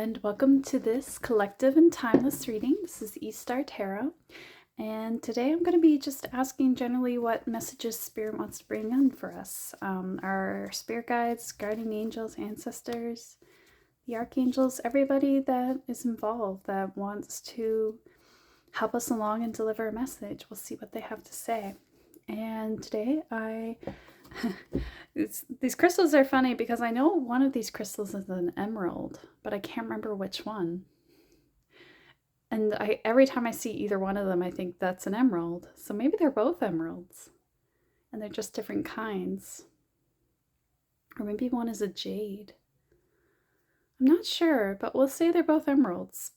and welcome to this collective and timeless reading. This is East Star Tarot, and today I'm going to be just asking generally what messages Spirit wants to bring in for us. Our spirit guides, guardian angels, ancestors, the archangels, everybody that is involved that wants to help us along and deliver a message. We'll see what they have to say. And today these crystals are funny because I know one of these crystals is an emerald, but I can't remember which one. And every time I see either one of them, I think that's an emerald. So maybe they're both emeralds and they're just different kinds. Or maybe one is a jade. I'm not sure, but we'll say they're both emeralds.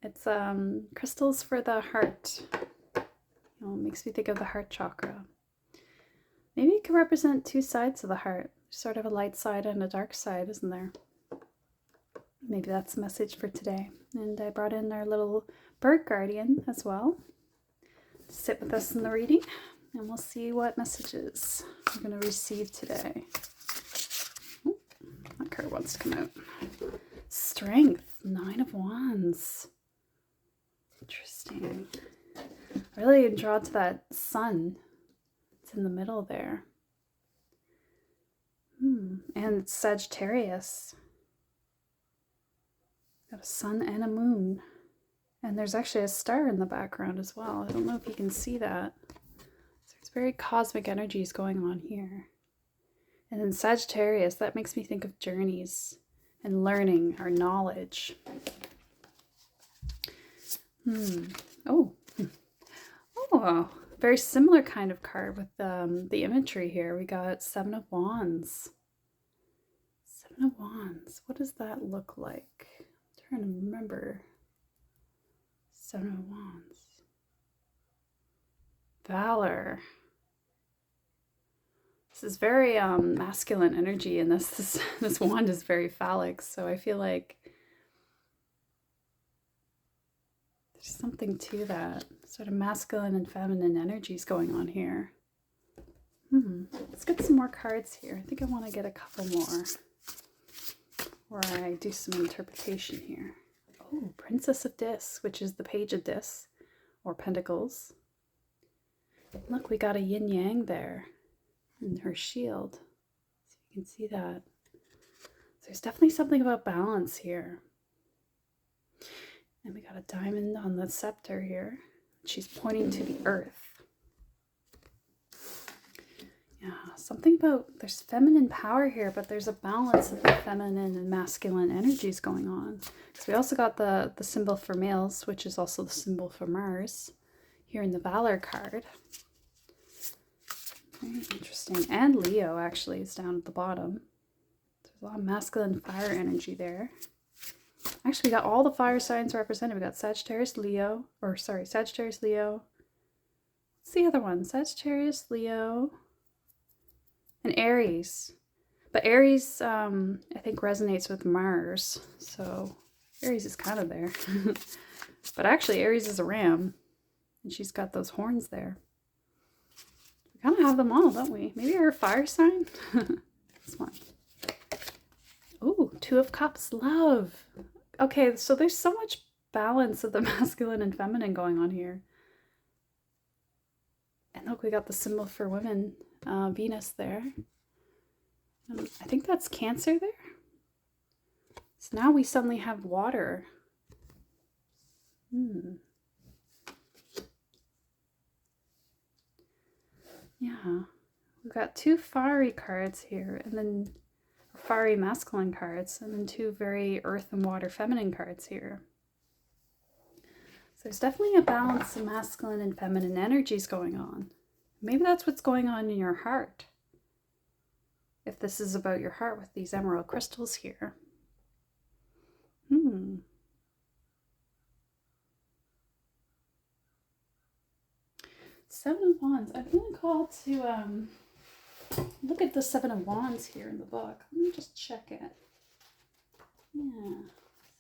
It's crystals for the heart. It makes me think of the heart chakra. Maybe it could represent two sides of the heart. Sort of a light side and a dark side, isn't there? Maybe that's the message for today. And I brought in our little bird guardian as well to sit with us in the reading. And we'll see what messages we're going to receive today. Oh, that card wants to come out. Strength, 9 of Wands. Interesting. I really drawn to that sun. It's in the middle there. And it's Sagittarius. Got a sun and a moon. And there's actually a star in the background as well. I don't know if you can see that. So it's very cosmic energies going on here. And then Sagittarius, that makes me think of journeys and learning our knowledge. Oh, very similar kind of card with the imagery here. We got 7 of Wands. 7 of Wands. What does that look like? I'm trying to remember. 7 of Wands. Valor. This is very masculine energy, and this wand is very phallic, so I feel like there's something to that. Sort of masculine and feminine energies going on here. Let's get some more cards here. I think I want to get a couple more where I do some interpretation here. Oh, Princess of Discs, which is the Page of Discs, or Pentacles. Look, we got a yin-yang there in her shield. So you can see that. So there's definitely something about balance here. And we got a diamond on the scepter here. She's pointing to the earth. Yeah, something about, there's feminine power here, but there's a balance of the feminine and masculine energies going on. Because we also got the symbol for males, which is also the symbol for Mars, here in the Valor card. Very interesting. And Leo actually is down at the bottom. There's a lot of masculine fire energy there. Actually, we got all the fire signs represented. We got Sagittarius, Leo, Sagittarius, Leo. What's the other one? Sagittarius, Leo, and Aries. But Aries, I think, resonates with Mars. So Aries is kind of there. But actually, Aries is a ram. And she's got those horns there. We kind of have them all, don't we? Maybe our fire sign? This one. Ooh, 2 of Cups, love. Okay, so there's so much balance of the masculine and feminine going on here. And look, we got the symbol for women, Venus there. I think that's Cancer there. So now we suddenly have water. Yeah, we've got 2 fiery cards here, and then fiery masculine cards, and then 2 very earth and water feminine cards here. So there's definitely a balance of masculine and feminine energies going on. Maybe that's what's going on in your heart. If this is about your heart with these emerald crystals here. 7 of Wands. I'm feeling called to look at the 7 of Wands here in the book. Let me just check it. Yeah,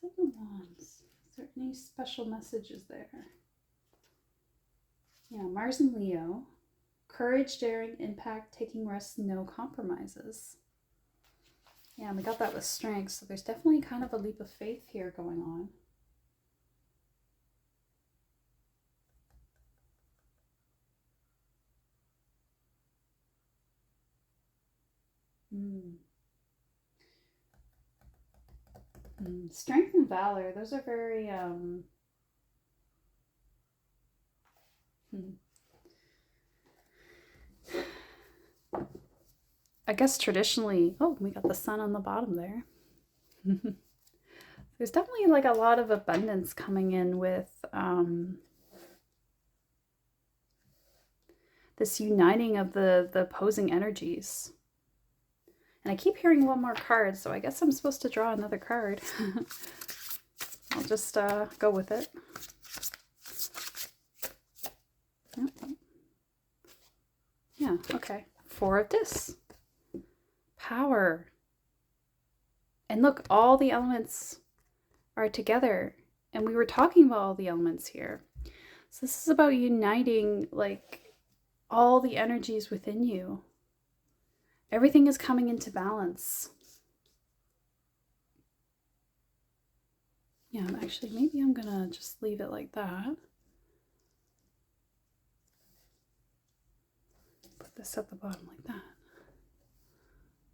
7 of Wands. Is there any special messages there? Yeah, Mars and Leo. Courage, daring, impact, taking risks, no compromises. Yeah, and we got that with strength, so there's definitely kind of a leap of faith here going on. Strength and valor, those are very I guess traditionally, oh, we got the sun on the bottom there. There's definitely like a lot of abundance coming in with this uniting of the opposing energies. And I keep hearing one more card, so I guess I'm supposed to draw another card. I'll just go with it. Yeah, okay. Four of Discs. Power. And look, all the elements are together. And we were talking about all the elements here. So this is about uniting like all the energies within you. Everything is coming into balance. Yeah, actually, maybe I'm gonna just leave it like that. Put this at the bottom like that.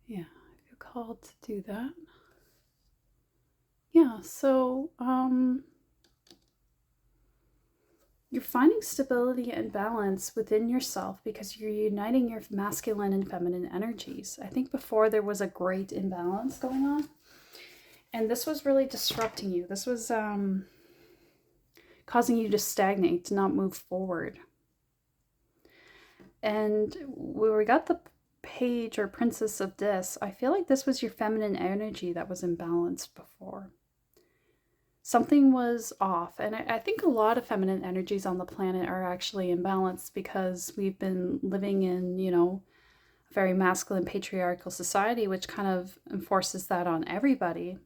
Yeah, I feel called to do that. Yeah, so you're finding stability and balance within yourself because you're uniting your masculine and feminine energies. I think before there was a great imbalance going on, and this was really disrupting you. This was causing you to stagnate, to not move forward. And where we got the Page or Princess of Discs, I feel like this was your feminine energy that was imbalanced before. Something was off, and I think a lot of feminine energies on the planet are actually imbalanced because we've been living in, you know, a very masculine patriarchal society, which kind of enforces that on everybody,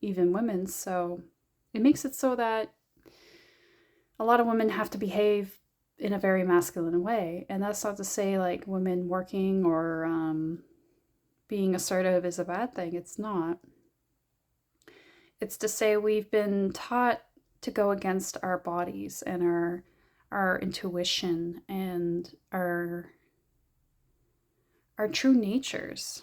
even women. So it makes it so that a lot of women have to behave in a very masculine way. And that's not to say like women working or being assertive is a bad thing. It's not. It's to say we've been taught to go against our bodies and our intuition and our true natures.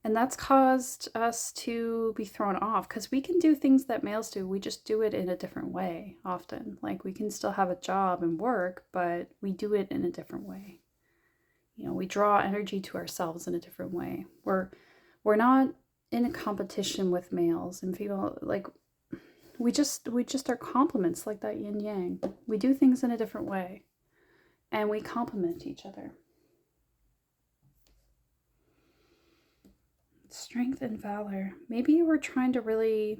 And that's caused us to be thrown off because we can do things that males do. We just do it in a different way often. Like we can still have a job and work, but we do it in a different way. You know, we draw energy to ourselves in a different way. We're not in a competition with males and female. Like we just are complements, like that yin yang. We do things in a different way and we complement each other. Strength and valor. Maybe you were trying to really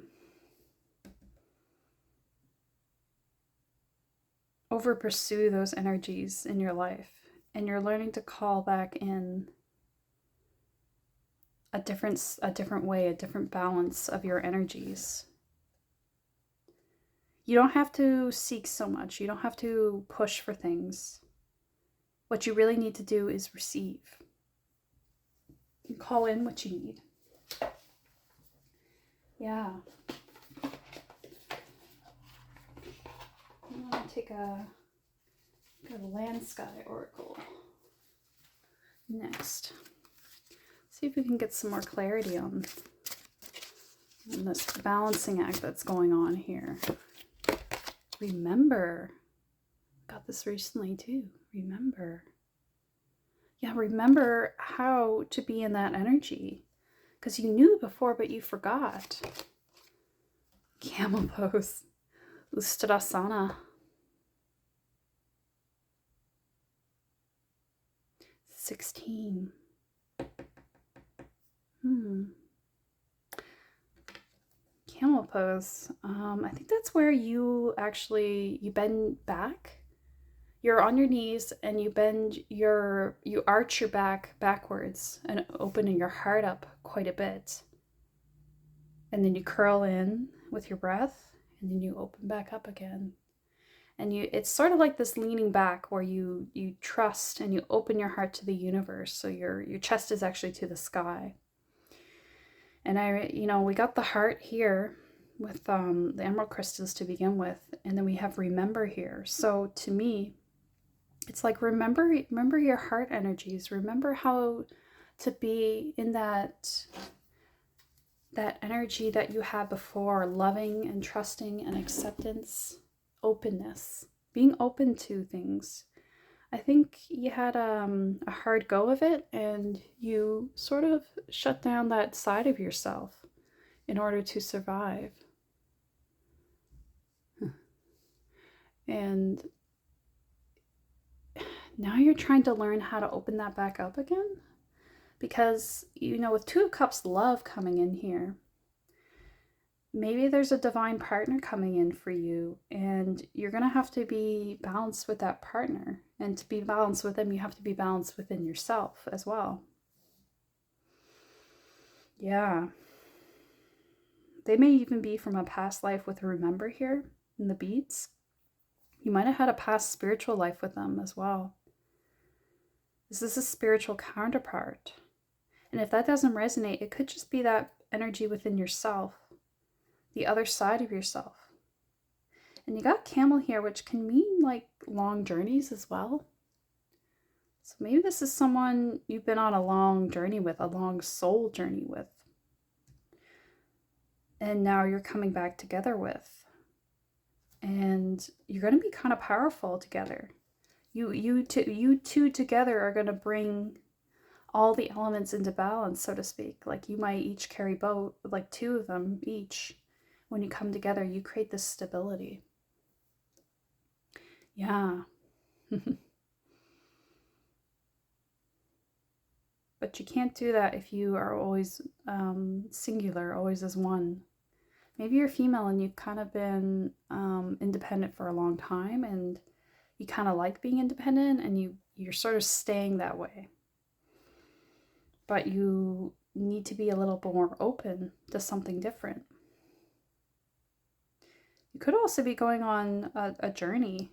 over pursue those energies in your life, and you're learning to call back in a different way, a different balance of your energies. You don't have to seek so much. You don't have to push for things. What you really need to do is receive. You call in what you need. Yeah. I'm going to take a Land Sky Oracle next. See if we can get some more clarity on this balancing act that's going on here. Remember. Got this recently too. Remember. Yeah, remember how to be in that energy. Because you knew before, but you forgot. Camel pose. Ustrasana. 16. Camel pose. I think that's where you bend back. You're on your knees and you arch your back backwards and opening your heart up quite a bit. And then you curl in with your breath and then you open back up again. And it's sort of like this leaning back where you trust and you open your heart to the universe. So your chest is actually to the sky. And we got the heart here with the emerald crystals to begin with, and then we have remember here. So to me, it's like remember your heart energies. Remember how to be in that energy that you had before, loving and trusting and acceptance, openness, being open to things. I think you had a hard go of it, and you sort of shut down that side of yourself in order to survive. And now you're trying to learn how to open that back up again. Because, with Two of Cups love coming in here, maybe there's a divine partner coming in for you, and you're going to have to be balanced with that partner. And to be balanced with them, you have to be balanced within yourself as well. Yeah. They may even be from a past life with a remember here in the beads. You might have had a past spiritual life with them as well. This is a spiritual counterpart. And if that doesn't resonate, it could just be that energy within yourself, the other side of yourself. And you got camel here, which can mean like long journeys as well. So maybe this is someone you've been on a long journey with, a long soul journey with. And now you're coming back together with. And you're going to be kind of powerful together. You two together are going to bring all the elements into balance, so to speak. Like you might each carry both, like two of them each. When you come together, you create this stability. Yeah. But you can't do that if you are always singular, always as one. Maybe you're female and you've kind of been independent for a long time, and you kind of like being independent, and you're sort of staying that way. But you need to be a little bit more open to something different. You could also be going on a journey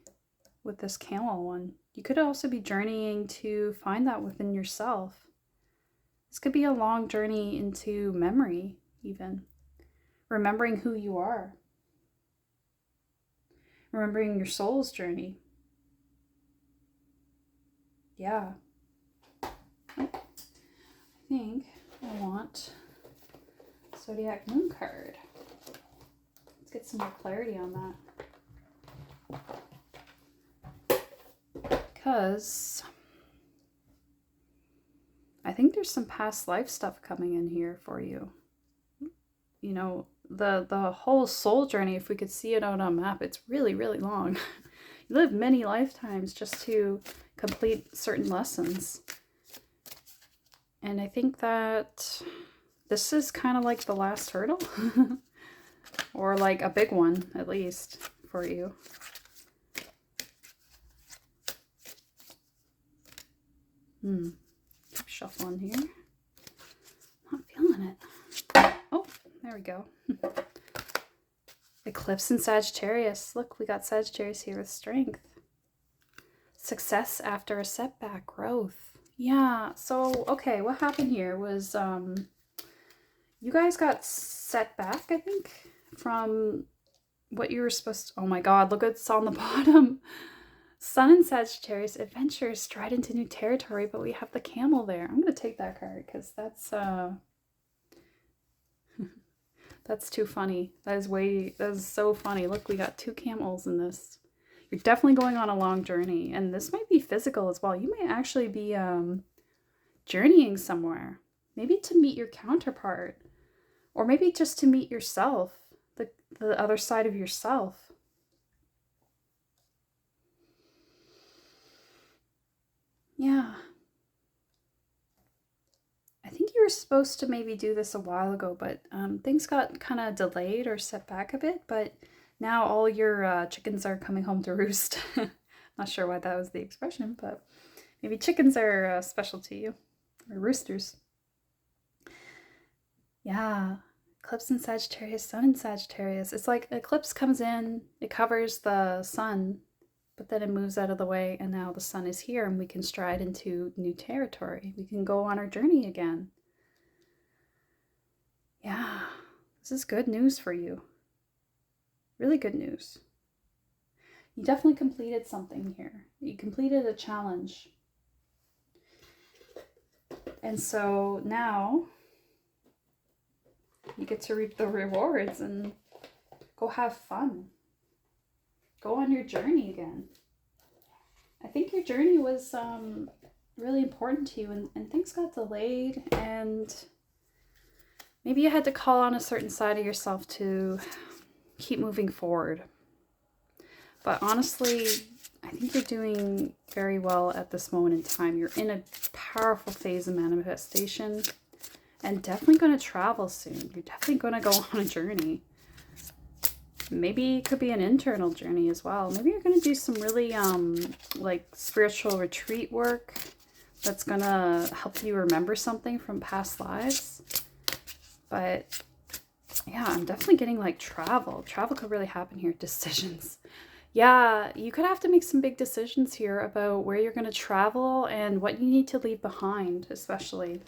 with this camel one. You could also be journeying to find that within yourself. This could be a long journey into memory, even. Remembering who you are. Remembering your soul's journey. Yeah. I think I want Zodiac Moon card. Let's get some more clarity on that. Because I think there's some past life stuff coming in here for you. The whole soul journey, if we could see it out on a map, it's really, really long. You live many lifetimes just to complete certain lessons. And I think that this is kind of like the last hurdle. Or like a big one, at least, for you. Keep shuffling here. Not feeling it. Oh, there we go. Eclipse in Sagittarius. Look, we got Sagittarius here with strength. Success after a setback, growth. Yeah, so, okay, what happened here was you guys got set back, I think, from what you were supposed to... Oh my god, look what's on the bottom. Sun in Sagittarius, adventure, stride into new territory, but we have the camel there. I'm going to take that card because that's that's too funny. That is so funny. Look, we got two camels in this. You're definitely going on a long journey, and this might be physical as well. You might actually be journeying somewhere, maybe to meet your counterpart, or maybe just to meet yourself, the other side of yourself. Yeah. I think you were supposed to maybe do this a while ago, but things got kind of delayed or set back a bit, but now all your chickens are coming home to roost. Not sure why that was the expression, but maybe chickens are special to you, or roosters. Yeah, eclipse in Sagittarius, sun in Sagittarius. It's like eclipse comes in, it covers the sun, but then it moves out of the way, and now the sun is here and we can stride into new territory. We can go on our journey again. Yeah, this is good news for you. Really good news. You definitely completed something here. You completed a challenge. And so now you get to reap the rewards and go have fun. Go on your journey again. I think your journey was really important to you, and things got delayed, and maybe you had to call on a certain side of yourself to keep moving forward. But honestly, I think you're doing very well at this moment in time. You're in a powerful phase of manifestation and definitely going to travel soon. You're definitely going to go on a journey. Maybe it could be an internal journey as well. Maybe you're going to do some really like spiritual retreat work that's going to help you remember something from past lives. But yeah, I'm definitely getting like travel. Travel could really happen here. Decisions. Yeah, you could have to make some big decisions here about where you're going to travel and what you need to leave behind, especially.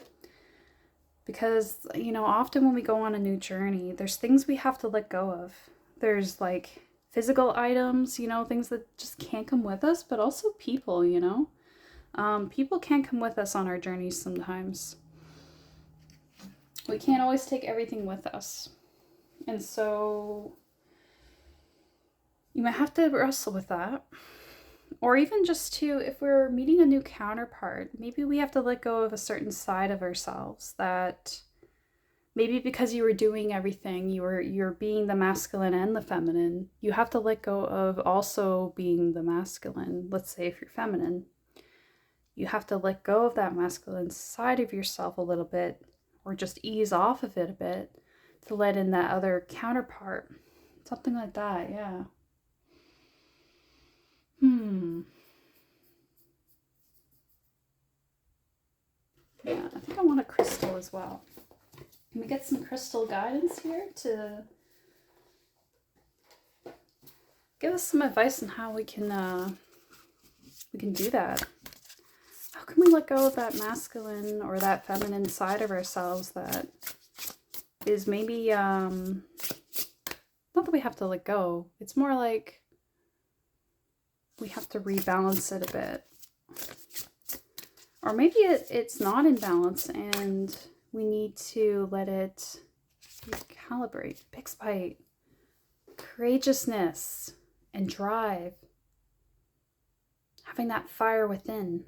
Because, you know, often when we go on a new journey, there's things we have to let go of. There's like physical items, you know, things that just can't come with us, but also people, you know. People can't come with us on our journeys sometimes. We can't always take everything with us. And so you might have to wrestle with that. Or even just to, if we're meeting a new counterpart, maybe we have to let go of a certain side of ourselves that maybe because you were doing everything, you're being the masculine and the feminine, you have to let go of also being the masculine. Let's say if you're feminine, you have to let go of that masculine side of yourself a little bit, or just ease off of it a bit to let in that other counterpart. Something like that, yeah. Yeah, I think I want a crystal as well. Can we get some crystal guidance here to give us some advice on how we can do that? How can we let go of that masculine or that feminine side of ourselves that is maybe not that we have to let go. It's more like we have to rebalance it a bit. Or maybe it's not in balance and we need to let it recalibrate. Big spite. Courageousness and drive. Having that fire within.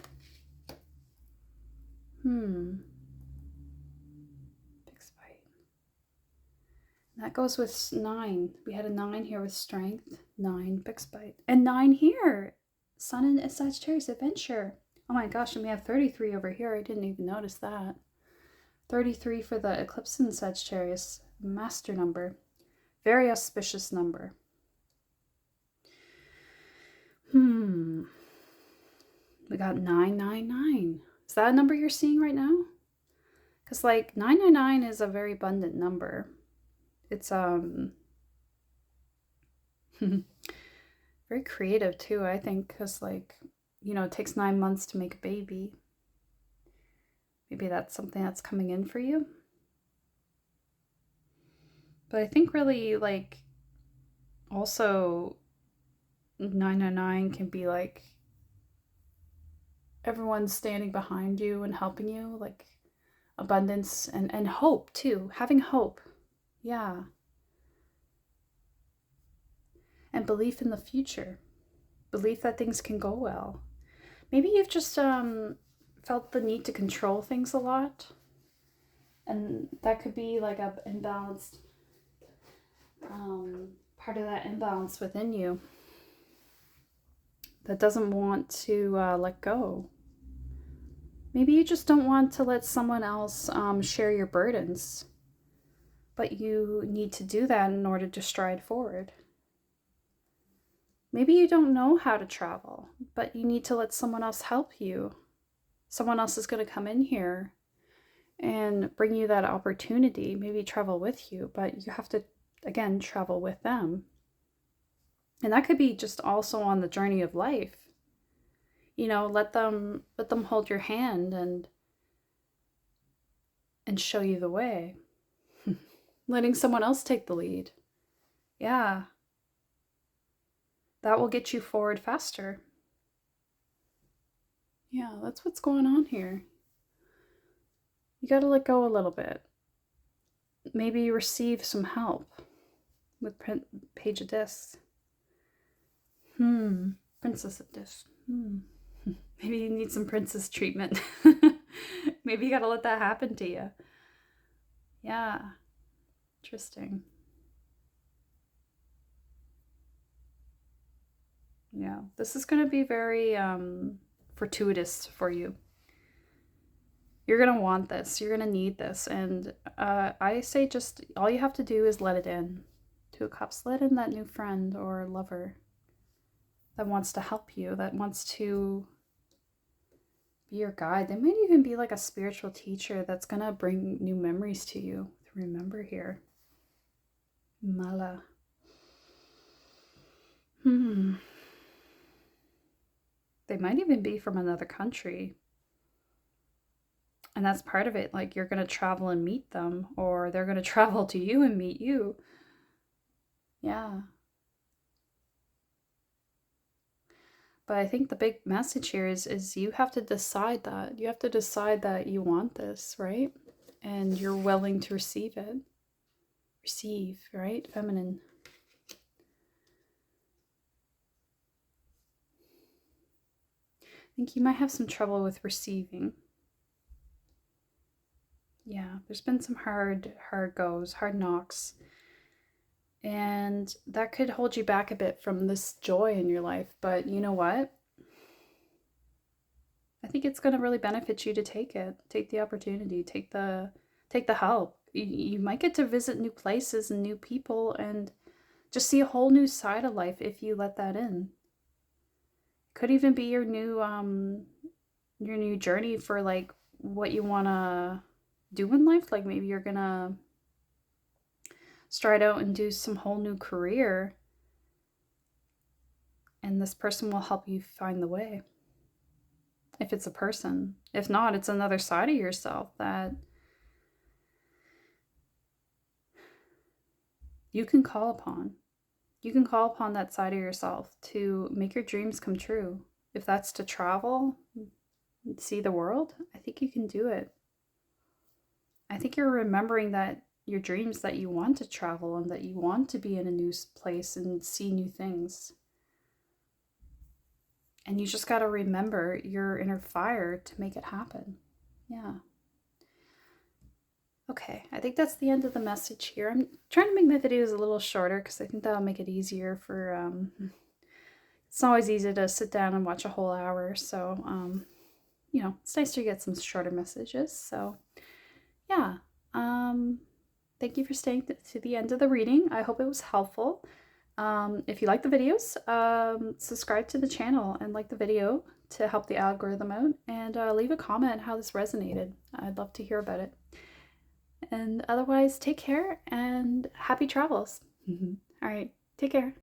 Big spite. And that goes with 9. We had a 9 here with strength. 9, big spite. And 9 here. Sun in Sagittarius, adventure. Oh my gosh, and we have 33 over here. I didn't even notice that. 33 for the eclipse in Sagittarius. Master number. Very auspicious number. We got 999. Is that a number you're seeing right now? Because like 999 is a very abundant number. It's very creative too, I think, because like, you know, it takes 9 months to make a baby. Maybe that's something that's coming in for you. But I think really like also 999 can be like everyone's standing behind you and helping you, like abundance and hope too, having hope. Yeah. And belief in the future, belief that things can go well. Maybe you've just felt the need to control things a lot, and that could be like a imbalanced part of that imbalance within you that doesn't want to let go. Maybe you just don't want to let someone else share your burdens, but you need to do that in order to stride forward. Maybe you don't know how to travel, but you need to let someone else help you. Someone else is going to come in here and bring you that opportunity, maybe travel with you, but you have to, again, travel with them. And that could be just also on the journey of life. You know, let them hold your hand and show you the way. Letting someone else take the lead. Yeah. That will get you forward faster. Yeah, that's what's going on here. You got to let go a little bit. Maybe receive some help with Page of Discs. Princess of Discs. Maybe you need some princess treatment. Maybe you got to let that happen to you. Yeah. Interesting. Yeah, this is going to be very fortuitous for you. You're going to want this. You're going to need this. And I say just all you have to do is let it in. Two of Cups, let in that new friend or lover that wants to help you, that wants to be your guide. They might even be like a spiritual teacher that's going to bring new memories to you to remember here. Mala. They might even be from another country. And that's part of it. Like you're going to travel and meet them, or they're going to travel to you and meet you. Yeah. But I think the big message here is you have to decide that. You have to decide that you want this, right? And you're willing to receive it. Receive, right? Feminine. I think you might have some trouble with receiving. Yeah, there's been some hard goes, hard knocks. And that could hold you back a bit from this joy in your life. But you know what? I think it's going to really benefit you to take it. Take the opportunity. Take the help. You might get to visit new places and new people and just see a whole new side of life if you let that in. Could even be your new journey for like what you want to do in life. Like maybe you're going to start out and do some whole new career, and this person will help you find the way. If it's a person. If not, it's another side of yourself that you can call upon. You can call upon that side of yourself to make your dreams come true. If that's to travel, see the world, I think you can do it. I think you're remembering that your dreams, that you want to travel and that you want to be in a new place and see new things. And you just got to remember your inner fire to make it happen. Yeah. Okay, I think that's the end of the message here. I'm trying to make my videos a little shorter because I think that'll make it easier for, it's always easy to sit down and watch a whole hour. So, you know, it's nice to get some shorter messages. So, yeah. Thank you for staying to the end of the reading. I hope it was helpful. If you like the videos, subscribe to the channel and like the video to help the algorithm out, and leave a comment how this resonated. I'd love to hear about it. And otherwise, take care and happy travels. All right, take care.